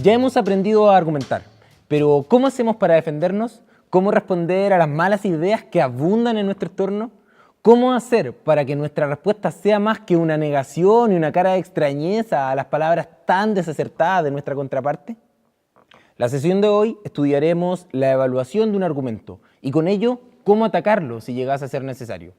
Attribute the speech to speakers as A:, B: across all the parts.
A: Ya hemos aprendido a argumentar, pero ¿cómo hacemos para defendernos? ¿Cómo responder a las malas ideas que abundan en nuestro entorno? ¿Cómo hacer para que nuestra respuesta sea más que una negación y una cara de extrañeza a las palabras tan desacertadas de nuestra contraparte? La sesión de hoy estudiaremos la evaluación de un argumento y con ello cómo atacarlo si llegase a ser necesario.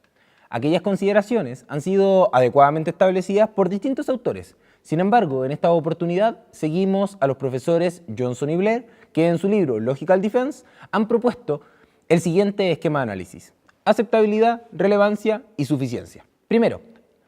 A: Aquellas consideraciones han sido adecuadamente establecidas por distintos autores. Sin embargo, en esta oportunidad seguimos a los profesores Johnson y Blair, que en su libro Logical Defense han propuesto el siguiente esquema de análisis: aceptabilidad, relevancia y suficiencia. Primero,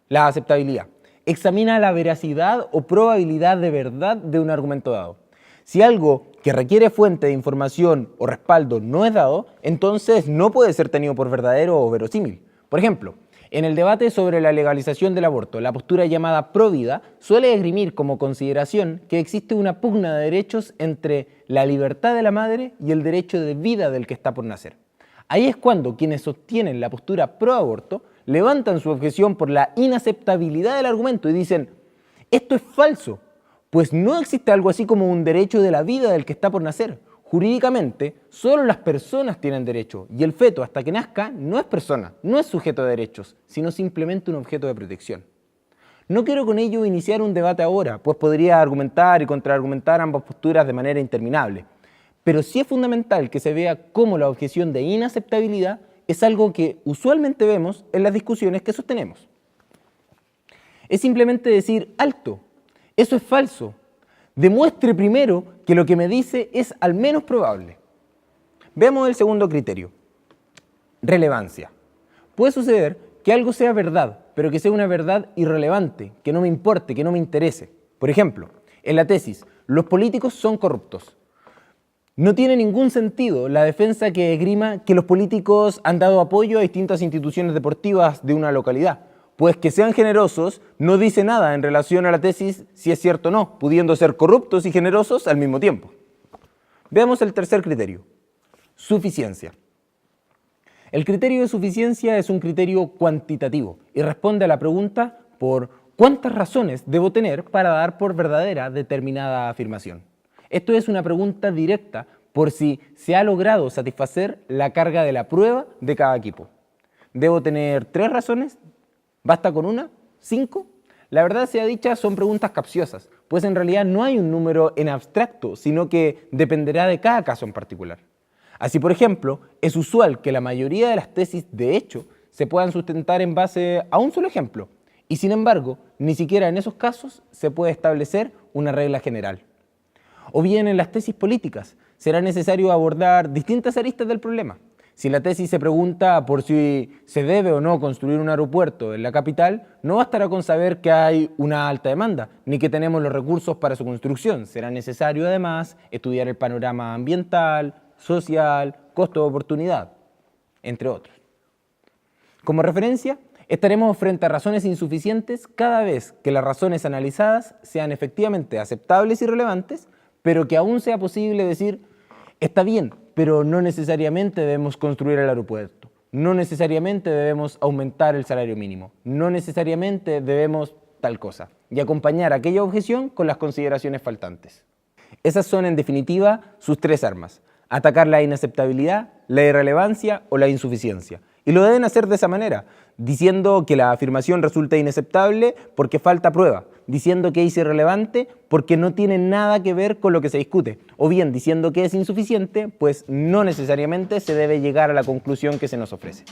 A: la aceptabilidad. Examina la veracidad o probabilidad de verdad de un argumento dado. Si algo que requiere fuente de información o respaldo no es dado, entonces no puede ser tenido por verdadero o verosímil. Por ejemplo, en el debate sobre la legalización del aborto, la postura llamada provida suele esgrimir como consideración que existe una pugna de derechos entre la libertad de la madre y el derecho de vida del que está por nacer. Ahí es cuando quienes sostienen la postura pro aborto levantan su objeción por la inaceptabilidad del argumento y dicen: esto es falso, pues no existe algo así como un derecho de la vida del que está por nacer. Jurídicamente, solo las personas tienen derecho y el feto, hasta que nazca, no es persona, no es sujeto de derechos, sino simplemente un objeto de protección. No quiero con ello iniciar un debate ahora, pues podría argumentar y contraargumentar ambas posturas de manera interminable. Pero sí es fundamental que se vea cómo la objeción de inaceptabilidad es algo que usualmente vemos en las discusiones que sostenemos. Es simplemente decir: alto, eso es falso. Demuestre primero que lo que me dice es al menos probable. Veamos el segundo criterio: relevancia. Puede suceder que algo sea verdad, pero que sea una verdad irrelevante, que no me importe, que no me interese. Por ejemplo, en la tesis, los políticos son corruptos. No tiene ningún sentido la defensa que esgrima que los políticos han dado apoyo a distintas instituciones deportivas de una localidad, pues que sean generosos no dice nada en relación a la tesis si es cierto o no, pudiendo ser corruptos y generosos al mismo tiempo. Veamos el tercer criterio: suficiencia. El criterio de suficiencia es un criterio cuantitativo y responde a la pregunta por ¿cuántas razones debo tener para dar por verdadera determinada afirmación? Esto es una pregunta directa por si se ha logrado satisfacer la carga de la prueba de cada equipo. ¿Debo tener 3 razones? ¿Basta con una? ¿5? La verdad sea dicha, son preguntas capciosas, pues en realidad no hay un número en abstracto, sino que dependerá de cada caso en particular. Así, por ejemplo, es usual que la mayoría de las tesis, de hecho, se puedan sustentar en base a un solo ejemplo, y sin embargo, ni siquiera en esos casos se puede establecer una regla general. O bien en las tesis políticas será necesario abordar distintas aristas del problema. Si la tesis se pregunta por si se debe o no construir un aeropuerto en la capital, no bastará con saber que hay una alta demanda, ni que tenemos los recursos para su construcción. Será necesario además estudiar el panorama ambiental, social, costo de oportunidad, entre otros. Como referencia, estaremos frente a razones insuficientes cada vez que las razones analizadas sean efectivamente aceptables y relevantes, pero que aún sea posible decir: está bien, pero no necesariamente debemos construir el aeropuerto, no necesariamente debemos aumentar el salario mínimo, no necesariamente debemos tal cosa, y acompañar aquella objeción con las consideraciones faltantes. Esas son, en definitiva, sus 3 armas: atacar la inaceptabilidad, la irrelevancia o la insuficiencia. Y lo deben hacer de esa manera, diciendo que la afirmación resulta inaceptable porque falta prueba, diciendo que es irrelevante porque no tiene nada que ver con lo que se discute, o bien diciendo que es insuficiente, pues no necesariamente se debe llegar a la conclusión que se nos ofrece.